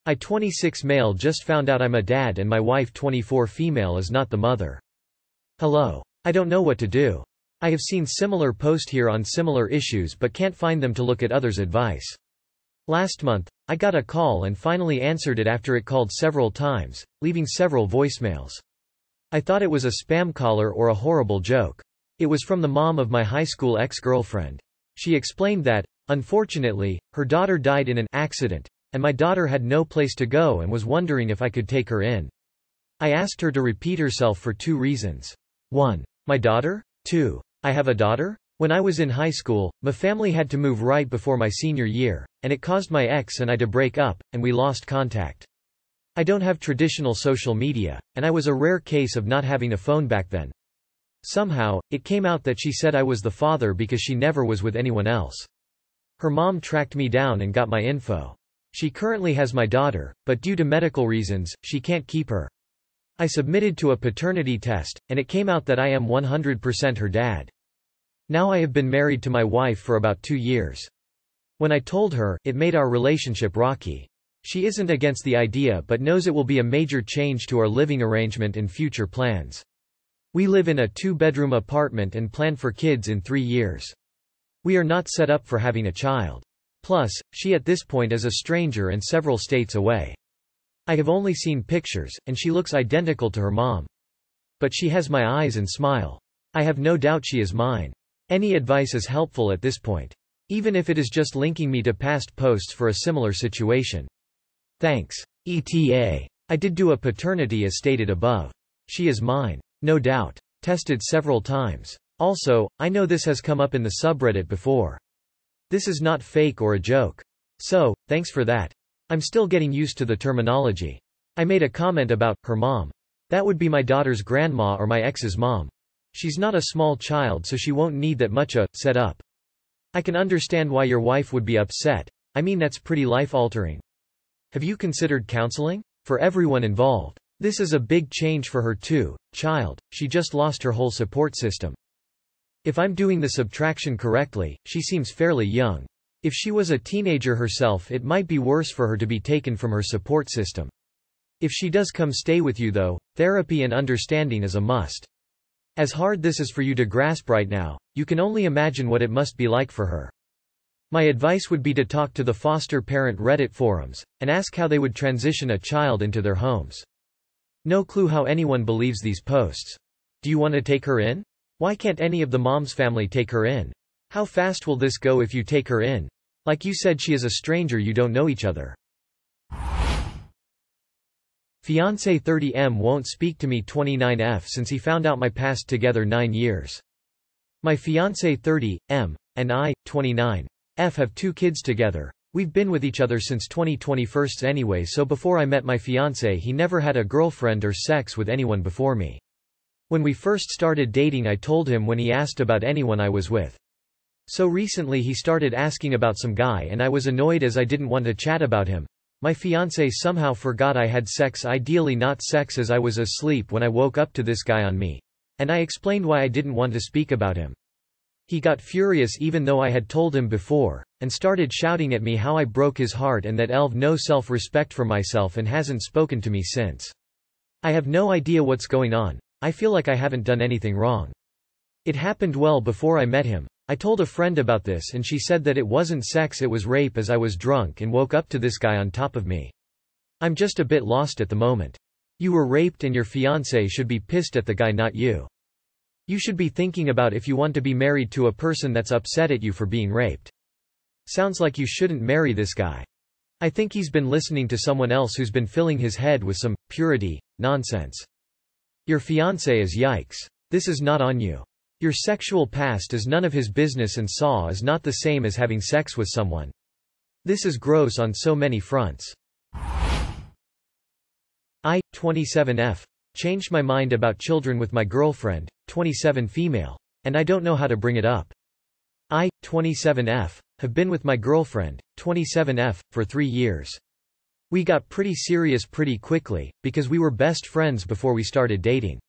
I 26 male just found out I'm a dad and my wife 24 female is not the mother. Hello. I don't know what to do. I have seen similar post here on similar issues but can't find them to look at others' advice. Last month, I got a call and finally answered it after it called several times, leaving several voicemails. I thought it was a spam caller or a horrible joke. It was from the mom of my high school ex-girlfriend. She explained that, unfortunately, her daughter died in an accident, and my daughter had no place to go and was wondering if I could take her in. I asked her to repeat herself for 2 reasons. 1. My daughter? 2. I have a daughter? When I was in high school, my family had to move right before my senior year, and it caused my ex and I to break up, and we lost contact. I don't have traditional social media, and I was a rare case of not having a phone back then. Somehow, it came out that she said I was the father because she never was with anyone else. Her mom tracked me down and got my info. She currently has my daughter, but due to medical reasons, she can't keep her. I submitted to a paternity test, and it came out that I am 100% her dad. Now I have been married to my wife for about 2 years. When I told her, it made our relationship rocky. She isn't against the idea but knows it will be a major change to our living arrangement and future plans. We live in a 2-bedroom apartment and plan for kids in 3 years. We are not set up for having a child. Plus, she at this point is a stranger and several states away. I have only seen pictures, and she looks identical to her mom. But she has my eyes and smile. I have no doubt she is mine. Any advice is helpful at this point. Even if it is just linking me to past posts for a similar situation. Thanks. ETA. I did do a paternity as stated above. She is mine. No doubt. Tested several times. Also, I know this has come up in the subreddit before. This is not fake or a joke. So, thanks for that. I'm still getting used to the terminology. I made a comment about her mom. That would be my daughter's grandma or my ex's mom. She's not a small child so she won't need that much set up. I can understand why your wife would be upset. I mean that's pretty life-altering. Have you considered counseling? For everyone involved. This is a big change for her too, child. She just lost her whole support system. If I'm doing the subtraction correctly, she seems fairly young. If she was a teenager herself it might be worse for her to be taken from her support system. If she does come stay with you though, therapy and understanding is a must. As hard this is for you to grasp right now, you can only imagine what it must be like for her. My advice would be to talk to the foster parent Reddit forums, and ask how they would transition a child into their homes. No clue how anyone believes these posts. Do you want to take her in? Why can't any of the mom's family take her in? How fast will this go if you take her in? Like you said, she is a stranger, you don't know each other. Fiancé 30M won't speak to me 29F since he found out my past together 9 years. My fiancé 30M and I, 29F, have 2 kids together. We've been with each other since 2021 anyway, so before I met my fiancé he never had a girlfriend or sex with anyone before me. When we first started dating I told him when he asked about anyone I was with. So recently he started asking about some guy and I was annoyed as I didn't want to chat about him. My fiancé somehow forgot I had sex, ideally not sex, as I was asleep when I woke up to this guy on me. And I explained why I didn't want to speak about him. He got furious even though I had told him before, and started shouting at me how I broke his heart and that I've no self-respect for myself and hasn't spoken to me since. I have no idea what's going on. I feel like I haven't done anything wrong. It happened well before I met him. I told a friend about this and she said that it wasn't sex, it was rape, as I was drunk and woke up to this guy on top of me. I'm just a bit lost at the moment. You were raped and your fiancé should be pissed at the guy, not you. You should be thinking about if you want to be married to a person that's upset at you for being raped. Sounds like you shouldn't marry this guy. I think he's been listening to someone else who's been filling his head with some purity nonsense. Your fiancé is yikes. This is not on you. Your sexual past is none of his business and SAW is not the same as having sex with someone. This is gross on so many fronts. I, 27F, changed my mind about children with my girlfriend, 27 female, and I don't know how to bring it up. I, 27F, have been with my girlfriend, 27F, for 3 years. We got pretty serious pretty quickly, because we were best friends before we started dating.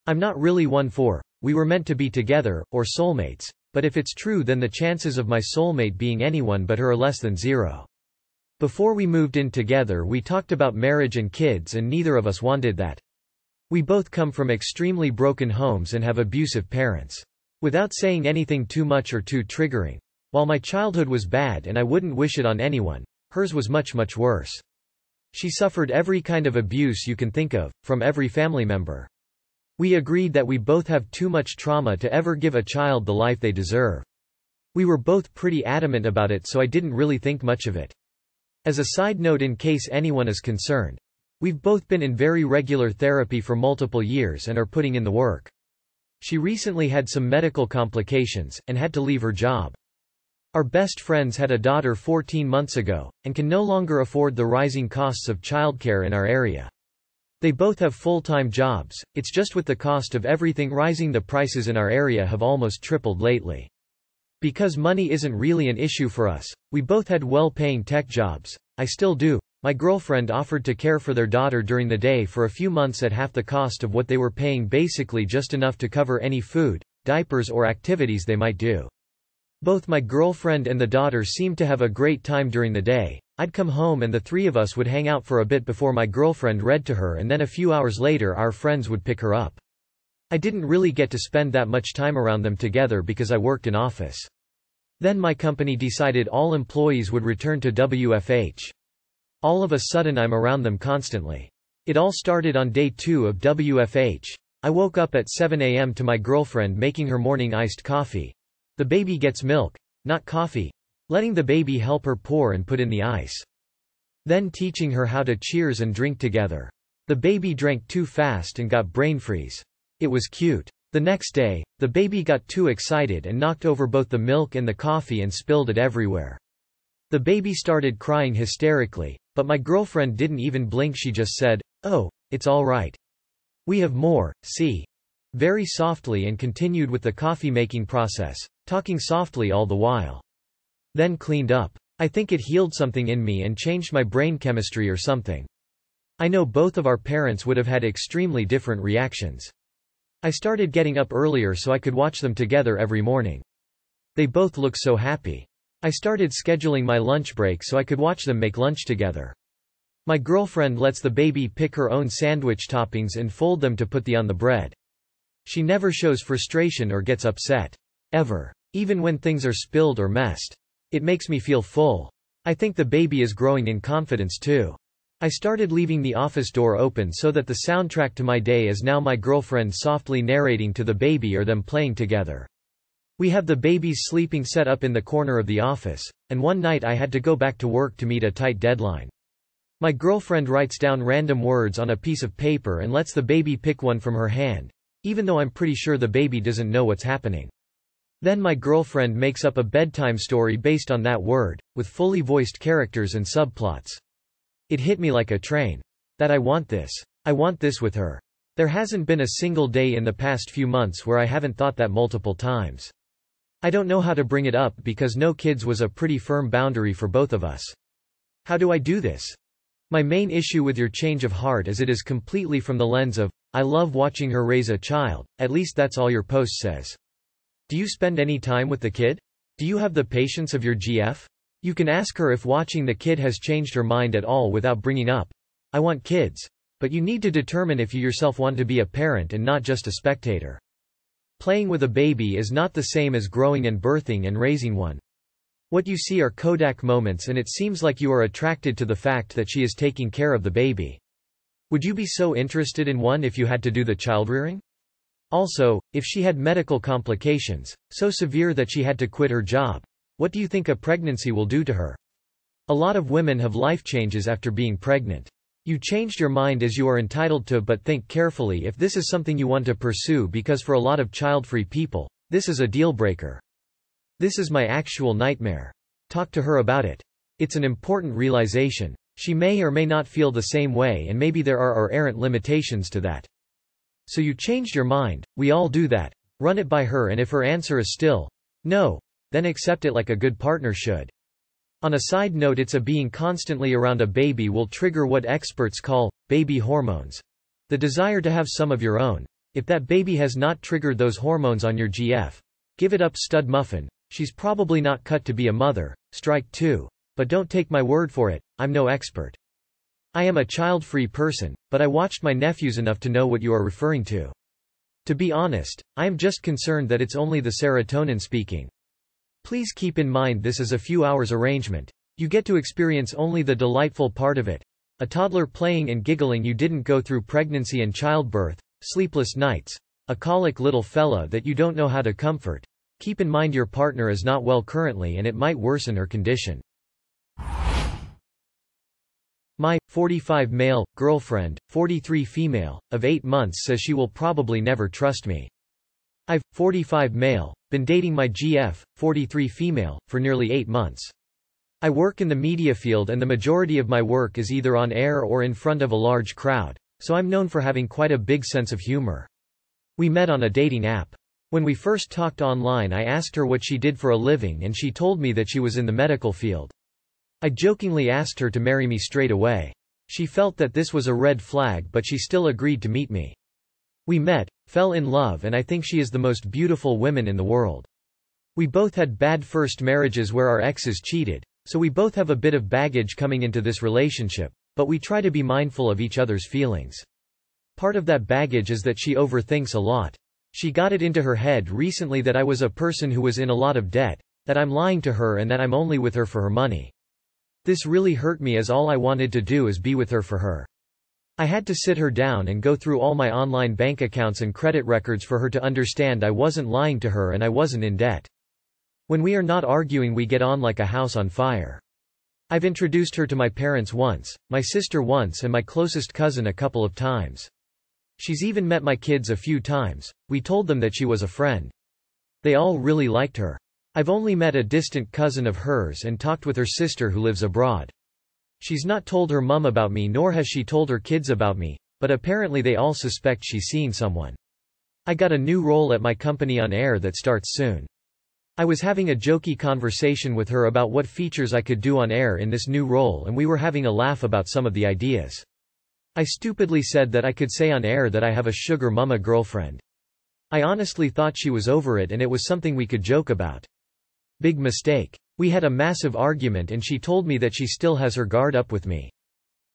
I'm not really one for, we were meant to be together, or soulmates, but if it's true then the chances of my soulmate being anyone but her are less than 0. Before we moved in together we talked about marriage and kids and neither of us wanted that. We both come from extremely broken homes and have abusive parents. Without saying anything too much or too triggering. While my childhood was bad and I wouldn't wish it on anyone, hers was much worse. She suffered every kind of abuse you can think of, from every family member. We agreed that we both have too much trauma to ever give a child the life they deserve. We were both pretty adamant about it, so I didn't really think much of it. As a side note, in case anyone is concerned, we've both been in very regular therapy for multiple years and are putting in the work. She recently had some medical complications, and had to leave her job. Our best friends had a daughter 14 months ago, and can no longer afford the rising costs of childcare in our area. They both have full-time jobs, it's just with the cost of everything rising, the prices in our area have almost tripled lately. Because money isn't really an issue for us, we both had well-paying tech jobs. I still do. My girlfriend offered to care for their daughter during the day for a few months at half the cost of what they were paying, basically just enough to cover any food, diapers or activities they might do. Both my girlfriend and the daughter seemed to have a great time during the day. I'd come home and the three of us would hang out for a bit before my girlfriend read to her, and then a few hours later our friends would pick her up. I didn't really get to spend that much time around them together because I worked in office. Then my company decided all employees would return to WFH. All of a sudden I'm around them constantly. It all started on day 2 of WFH. I woke up at 7 a.m. to my girlfriend making her morning iced coffee. The baby gets milk, not coffee. Letting the baby help her pour and put in the ice. Then teaching her how to cheers and drink together. The baby drank too fast and got brain freeze. It was cute. The next day, the baby got too excited and knocked over both the milk and the coffee and spilled it everywhere. The baby started crying hysterically, but my girlfriend didn't even blink. She just said, "Oh, it's all right. We have more, see?" Very softly, and continued with the coffee making process, talking softly all the while. Then cleaned up. I think it healed something in me and changed my brain chemistry or something. I know both of our parents would have had extremely different reactions. I started getting up earlier so I could watch them together every morning. They both look so happy. I started scheduling my lunch break so I could watch them make lunch together. My girlfriend lets the baby pick her own sandwich toppings and fold them to put on the bread. She never shows frustration or gets upset. Ever. Even when things are spilled or messed. It makes me feel full. I think the baby is growing in confidence too. I started leaving the office door open so that the soundtrack to my day is now my girlfriend softly narrating to the baby or them playing together. We have the baby's sleeping set up in the corner of the office, and one night I had to go back to work to meet a tight deadline. My girlfriend writes down random words on a piece of paper and lets the baby pick one from her hand, even though I'm pretty sure the baby doesn't know what's happening. Then my girlfriend makes up a bedtime story based on that word, with fully voiced characters and subplots. It hit me like a train. That I want this. I want this with her. There hasn't been a single day in the past few months where I haven't thought that multiple times. I don't know how to bring it up because no kids was a pretty firm boundary for both of us. How do I do this? My main issue with your change of heart is it is completely from the lens of, I love watching her raise a child, at least that's all your post says. Do you spend any time with the kid? Do you have the patience of your GF? You can ask her if watching the kid has changed her mind at all without bringing up, I want kids. But you need to determine if you yourself want to be a parent and not just a spectator. Playing with a baby is not the same as growing and birthing and raising one. What you see are Kodak moments, and it seems like you are attracted to the fact that she is taking care of the baby. Would you be so interested in one if you had to do the childrearing? Also, if she had medical complications, so severe that she had to quit her job, what do you think a pregnancy will do to her? A lot of women have life changes after being pregnant. You changed your mind as you are entitled to, but think carefully if this is something you want to pursue, because for a lot of child-free people, this is a deal breaker. This is my actual nightmare. Talk to her about it. It's an important realization. She may or may not feel the same way, and maybe there are errant limitations to that. So you changed your mind, we all do that. Run it by her, and if her answer is still no, then accept it like a good partner should. On a side note, it's being constantly around a baby will trigger what experts call baby hormones. The desire to have some of your own. If that baby has not triggered those hormones on your GF, give it up, stud muffin. She's probably not cut to be a mother. Strike 2. But don't take my word for it, I'm no expert. I am a child-free person, but I watched my nephews enough to know what you are referring to. To be honest, I am just concerned that it's only the serotonin speaking. Please keep in mind this is a few hours arrangement. You get to experience only the delightful part of it. A toddler playing and giggling you didn't go through pregnancy and childbirth, sleepless nights, a colic little fella that you don't know how to comfort. Keep in mind your partner is not well currently and it might worsen her condition. My 45 male girlfriend, 43 female, of 8 months says she will probably never trust me. I've 45 male been dating my GF, 43 female, for nearly 8 months. I work in the media field and the majority of my work is either on air or in front of a large crowd, so I'm known for having quite a big sense of humor. We met on a dating app. When we first talked online, I asked her what she did for a living and she told me that she was in the medical field. I jokingly asked her to marry me straight away. She felt that this was a red flag, but she still agreed to meet me. We met, fell in love, and I think she is the most beautiful woman in the world. We both had bad first marriages where our exes cheated, so we both have a bit of baggage coming into this relationship, but we try to be mindful of each other's feelings. Part of that baggage is that she overthinks a lot. She got it into her head recently that I was a person who was in a lot of debt, that I'm lying to her and that I'm only with her for her money. This really hurt me as all I wanted to do is be with her for her. I had to sit her down and go through all my online bank accounts and credit records for her to understand I wasn't lying to her and I wasn't in debt. When we are not arguing, we get on like a house on fire. I've introduced her to my parents once, my sister once, and my closest cousin a couple of times. She's even met my kids a few times. We told them that she was a friend. They all really liked her. I've only met a distant cousin of hers and talked with her sister who lives abroad. She's not told her mum about me nor has she told her kids about me, but apparently they all suspect she's seeing someone. I got a new role at my company on air that starts soon. I was having a jokey conversation with her about what features I could do on air in this new role and we were having a laugh about some of the ideas. I stupidly said that I could say on air that I have a sugar mama girlfriend. I honestly thought she was over it and it was something we could joke about. Big mistake. We had a massive argument and she told me that she still has her guard up with me.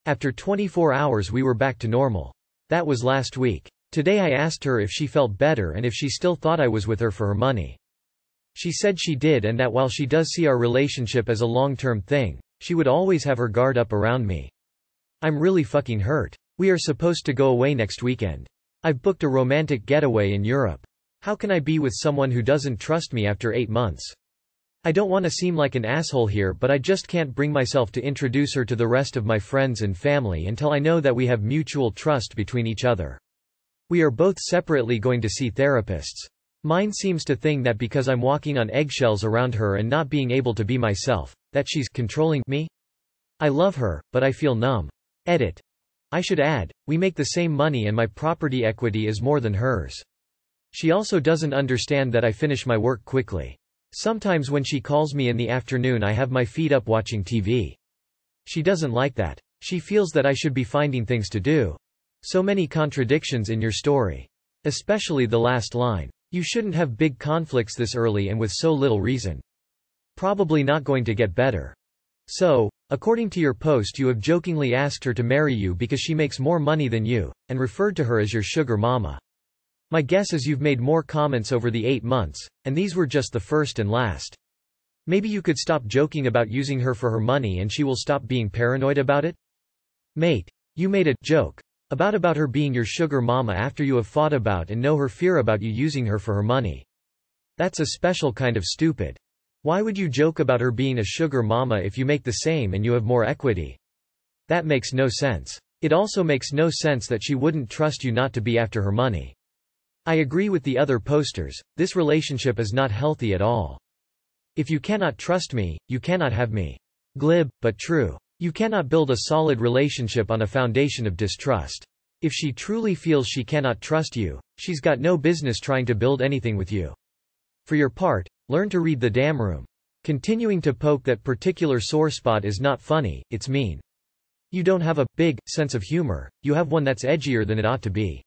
After 24 hours we were back to normal. That was last week. Today I asked her if she felt better and if she still thought I was with her for her money. She said she did and that while she does see our relationship as a long-term thing, she would always have her guard up around me. I'm really fucking hurt. We are supposed to go away next weekend. I've booked a romantic getaway in Europe. How can I be with someone who doesn't trust me after 8 months? I don't want to seem like an asshole here, but I just can't bring myself to introduce her to the rest of my friends and family until I know that we have mutual trust between each other. We are both separately going to see therapists. Mine seems to think that because I'm walking on eggshells around her and not being able to be myself, that she's controlling me. I love her, but I feel numb. Edit. I should add, we make the same money and my property equity is more than hers. She also doesn't understand that I finish my work quickly. Sometimes when she calls me in the afternoon I have my feet up watching TV. She doesn't like that. She feels that I should be finding things to do. So many contradictions in your story. Especially the last line. You shouldn't have big conflicts this early and with so little reason. Probably not going to get better. So, according to your post, you have jokingly asked her to marry you because she makes more money than you, and referred to her as your sugar mama. My guess is you've made more comments over the 8 months, and these were just the first and last. Maybe you could stop joking about using her for her money and she will stop being paranoid about it? Mate, you made a joke about her being your sugar mama after you have fought about and know her fear about you using her for her money. That's a special kind of stupid. Why would you joke about her being a sugar mama if you make the same and you have more equity? That makes no sense. It also makes no sense that she wouldn't trust you not to be after her money. I agree with the other posters, this relationship is not healthy at all. If you cannot trust me, you cannot have me. Glib, but true. You cannot build a solid relationship on a foundation of distrust. If she truly feels she cannot trust you, she's got no business trying to build anything with you. For your part, learn to read the damn room. Continuing to poke that particular sore spot is not funny, it's mean. You don't have a big sense of humor, you have one that's edgier than it ought to be.